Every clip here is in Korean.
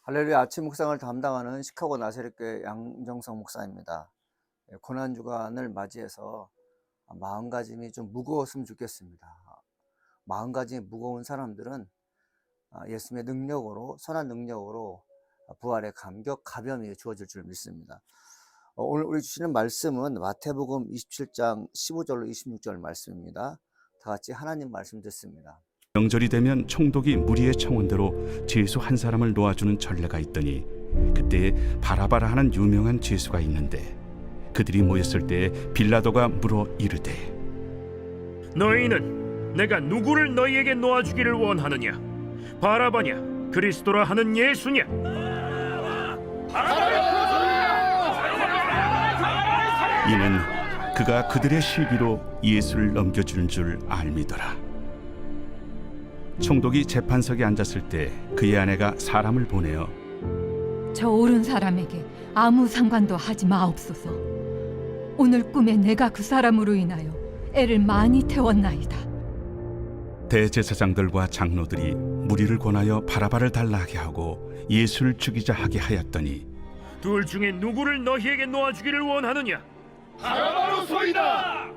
할렐루야. 아침 묵상을 담당하는 시카고 나사렛교회 양정성 목사입니다. 고난주간을 맞이해서 마음가짐이 좀 무거웠으면 좋겠습니다. 마음가짐이 무거운 사람들은 예수님의 능력으로, 선한 능력으로 부활의 감격, 가변이 주어질 줄 믿습니다. 오늘 우리 주시는 말씀은 마태복음 27장 15절로 26절 말씀입니다. 다 같이 하나님 말씀 듣습니다. 명절이 되면 총독이 무리의 청원대로 죄수 한 사람을 놓아주는 전례가 있더니 그때 바라바라 하는 유명한 죄수가 있는데 그들이 모였을 때 빌라도가 물어 이르되 너희는 내가 누구를 너희에게 놓아주기를 원하느냐? 바라바냐? 그리스도라 하는 예수냐? 이는 그가 그들의 시기로 예수를 넘겨주는 줄 알미더라. 총독이 재판석에 앉았을 때 그의 아내가 사람을 보내어 저 옳은 사람에게 아무 상관도 하지 마옵소서. 오늘 꿈에 내가 그 사람으로 인하여 애를 많이 태웠나이다. 대제사장들과 장로들이 무리를 권하여 바라바를 달라하게 하고 예수를 죽이자 하게 하였더니 둘 중에 누구를 너희에게 놓아주기를 원하느냐? 바라바로소이다.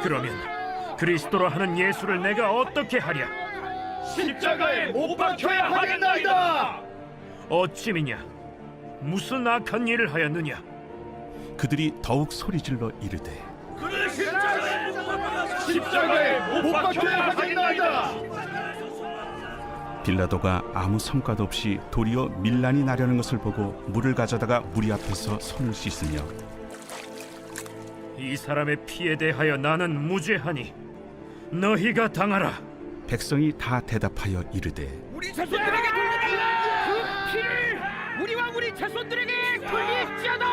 그러면 그리스도라 하는 예수를 내가 어떻게 하랴? 십자가에 못 박혀야 하겠나이다. 어찌미냐? 무슨 악한 일을 하였느냐? 그들이 더욱 소리질러 이르되 그를 십자가에 못 박혀야 하겠나이다. 빌라도가 아무 성과도 없이 도리어 밀란이 나려는 것을 보고 물을 가져다가 무리 앞에서 손을 씻으며 이 사람의 피에 대하여 나는 무죄하니 너희가 당하라. 백성이 다 대답하여 이르되 우리 자손들에게 돌려달라. 그 피를 우리와 우리 자손들에게 돌릴지어다.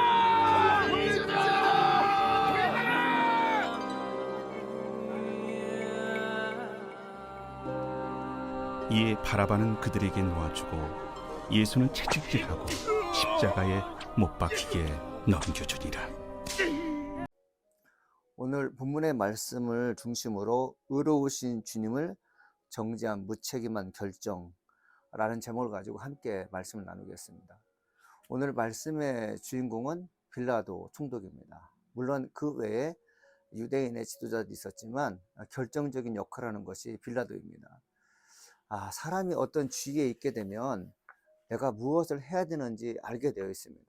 이에 바라바는 그들에게 놓아주고 예수는 채찍질하고 십자가에 못 박히게 넘겨주니라. 오늘 본문의 말씀을 중심으로 의로우신 주님을 정죄한 무책임한 결정라는 제목을 가지고 함께 말씀을 나누겠습니다. 오늘 말씀의 주인공은 빌라도 총독입니다. 물론 그 외에 유대인의 지도자도 있었지만 결정적인 역할을 하는 것이 빌라도입니다. 사람이 어떤 주위에 있게 되면 내가 무엇을 해야 되는지 알게 되어 있습니다.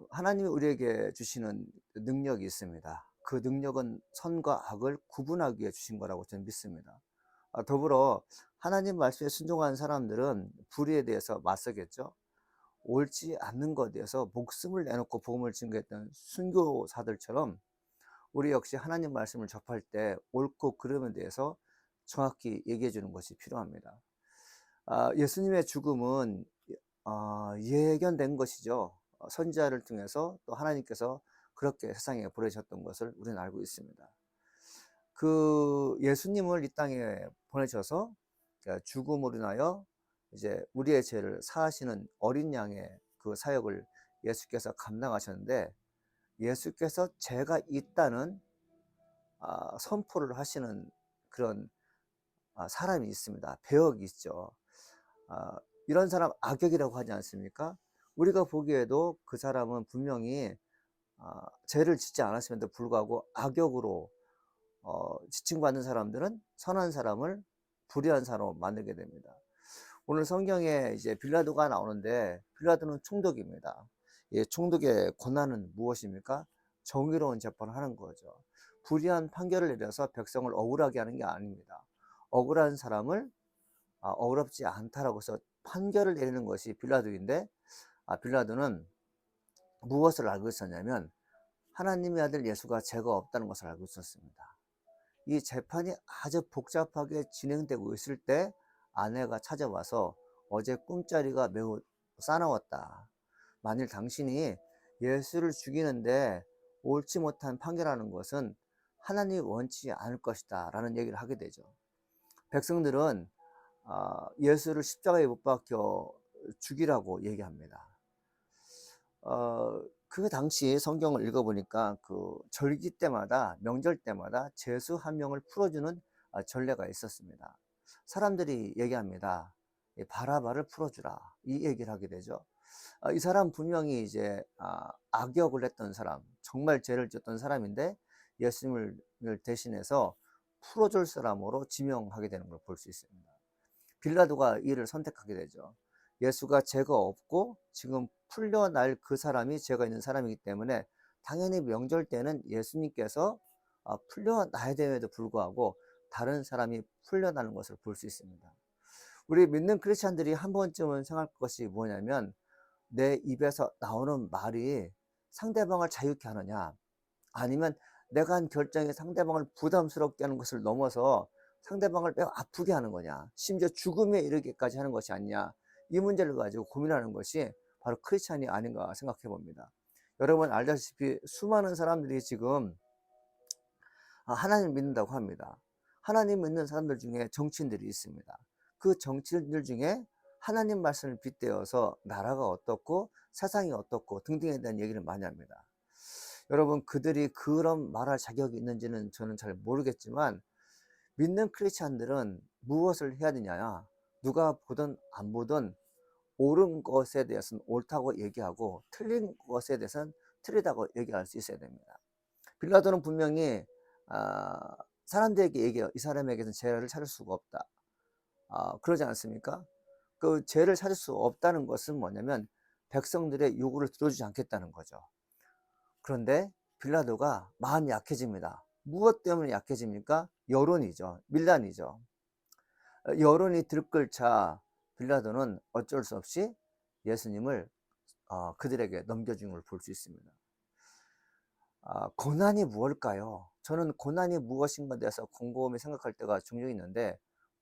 하나님이 우리에게 주시는 능력이 있습니다. 그 능력은 선과 악을 구분하기 위해 주신 거라고 저는 믿습니다. 더불어 하나님 말씀에 순종하는 사람들은 불의에 대해서 맞서겠죠. 옳지 않는 것에 대해서 목숨을 내놓고 복음을 증거했던 순교사들처럼 우리 역시 하나님 말씀을 접할 때 옳고 그름에 대해서 정확히 얘기해 주는 것이 필요합니다. 예수님의 죽음은 예견된 것이죠. 선지자를 통해서 또 하나님께서 그렇게 세상에 보내셨던 것을 우리는 알고 있습니다. 그 예수님을 이 땅에 보내셔서 죽음으로 인하여 이제 우리의 죄를 사하시는 어린 양의 그 사역을 예수께서 감당하셨는데, 예수께서 죄가 있다는 선포를 하시는 그런 사람이 있습니다. 배역이 있죠. 이런 사람 악역이라고 하지 않습니까? 우리가 보기에도 그 사람은 분명히 죄를 짓지 않았음에도 불구하고 악역으로 지칭받는 사람들은 선한 사람을 불의한 사람으로 만들게 됩니다. 오늘 성경에 이제 빌라도가 나오는데, 빌라도는 총독입니다. 이 총독의 권한은 무엇입니까? 정의로운 재판을 하는 거죠. 불의한 판결을 내려서 백성을 억울하게 하는 게 아닙니다. 억울한 사람을 억울하지 않다라고 해서 판결을 내리는 것이 빌라도인데, 빌라도는 무엇을 알고 있었냐면 하나님의 아들 예수가 죄가 없다는 것을 알고 있었습니다. 이 재판이 아주 복잡하게 진행되고 있을 때 아내가 찾아와서 어제 꿈자리가 매우 싸나웠다. 만일 당신이 예수를 죽이는데 옳지 못한 판결하는 것은 하나님이 원치 않을 것이다 라는 얘기를 하게 되죠. 백성들은 예수를 십자가에 못 박혀 죽이라고 얘기합니다. 그 당시 성경을 읽어보니까 그 절기 때마다, 명절 때마다 죄수 한 명을 풀어주는 전례가 있었습니다. 사람들이 얘기합니다. 이 바라바를 풀어주라, 이 얘기를 하게 되죠. 이 사람 분명히 이제 악역을 했던 사람, 정말 죄를 졌던 사람인데 예수님을 대신해서 풀어줄 사람으로 지명하게 되는 걸 볼 수 있습니다. 빌라도가 이를 선택하게 되죠. 예수가 죄가 없고 지금 풀려날 그 사람이 죄가 있는 사람이기 때문에 당연히 명절 때는 예수님께서 풀려나야 됨에도 불구하고 다른 사람이 풀려나는 것을 볼 수 있습니다. 우리 믿는 크리스찬들이 한 번쯤은 생각할 것이 뭐냐면, 내 입에서 나오는 말이 상대방을 자유케 하느냐, 아니면 내가 한 결정이 상대방을 부담스럽게 하는 것을 넘어서 상대방을 매우 아프게 하는 거냐, 심지어 죽음에 이르기까지 하는 것이 아니냐, 이 문제를 가지고 고민하는 것이 바로 크리스찬이 아닌가 생각해 봅니다. 여러분 알다시피 수많은 사람들이 지금 하나님 믿는다고 합니다. 하나님 믿는 사람들 중에 정치인들이 있습니다. 그 정치인들 중에 하나님 말씀을 빗대어서 나라가 어떻고 세상이 어떻고 등등에 대한 얘기를 많이 합니다. 여러분, 그들이 그런 말할 자격이 있는지는 저는 잘 모르겠지만, 믿는 크리스찬들은 무엇을 해야 되냐, 누가 보든 안 보든 옳은 것에 대해서는 옳다고 얘기하고 틀린 것에 대해서는 틀리다고 얘기할 수 있어야 됩니다. 빌라도는 분명히 사람들에게 얘기해요. 이 사람에게는 죄를 찾을 수가 없다. 그러지 않습니까? 그 죄를 찾을 수 없다는 것은 뭐냐면 백성들의 요구를 들어주지 않겠다는 거죠. 그런데 빌라도가 마음이 약해집니다. 무엇 때문에 약해집니까? 여론이죠. 밀란이죠. 여론이 들끓자 빌라도는 어쩔 수 없이 예수님을 그들에게 넘겨준 걸 볼 수 있습니다. 고난이 무엇일까요? 저는 고난이 무엇인가에 대해서 곰곰이 생각할 때가 종종 있는데,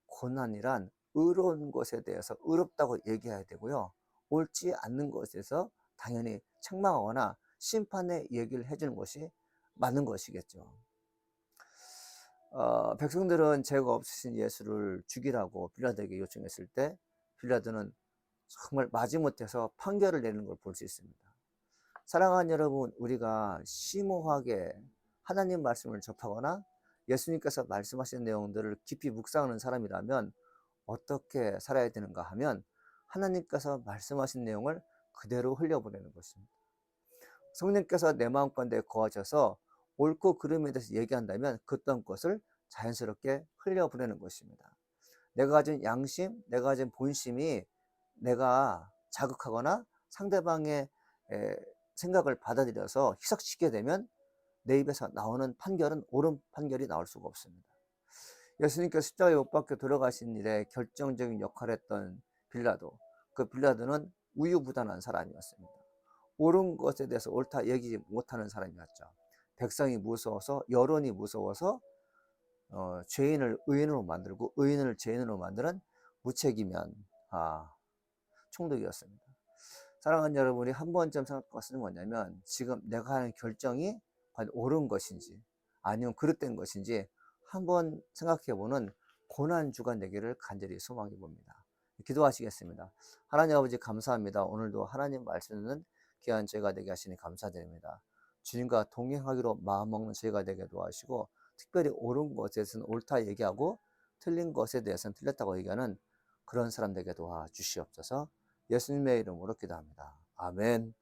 고난이란 의로운 것에 대해서 의롭다고 얘기해야 되고요, 옳지 않는 것에서 당연히 책망하거나 심판의 얘기를 해주는 것이 맞는 것이겠죠. 백성들은 죄가 없으신 예수를 죽이라고 빌라도에게 요청했을 때 빌라도는 정말 마지못해서 판결을 내는 걸 볼 수 있습니다. 사랑하는 여러분, 우리가 심오하게 하나님 말씀을 접하거나 예수님께서 말씀하신 내용들을 깊이 묵상하는 사람이라면 어떻게 살아야 되는가 하면, 하나님께서 말씀하신 내용을 그대로 흘려보내는 것입니다. 성령께서 내 마음 가운데 거하셔서 옳고 그름에 대해서 얘기한다면 그떤 것을 자연스럽게 흘려보내는 것입니다. 내가 가진 양심, 내가 가진 본심이 내가 자극하거나 상대방의 생각을 받아들여서 희석시키게 되면 내 입에서 나오는 판결은 옳은 판결이 나올 수가 없습니다. 예수님께서 십자가에 못 박혀 돌아가신 일에 결정적인 역할을 했던 빌라도, 그 빌라도는 우유부단한 사람이었습니다. 옳은 것에 대해서 옳다 얘기지 못하는 사람이었죠. 백성이 무서워서, 여론이 무서워서 죄인을 의인으로 만들고 의인을 죄인으로 만드는 무책임한 총독이었습니다. 사랑하는 여러분이 한 번쯤 생각할 것은 뭐냐면, 지금 내가 하는 결정이 과연 옳은 것인지 아니면 그릇된 것인지 한번 생각해보는 고난주가 되기를 간절히 소망해 봅니다. 기도하시겠습니다. 하나님 아버지, 감사합니다. 오늘도 하나님 말씀은 귀한 저희가 되게 하시니 감사드립니다. 주님과 동행하기로 마음먹는 저희가 되게 도와주시고, 특별히 옳은 것에 대해서는 옳다 얘기하고 틀린 것에 대해서는 틀렸다고 얘기하는 그런 사람 되게 도와주시옵소서. 예수님의 이름으로 기도합니다. 아멘.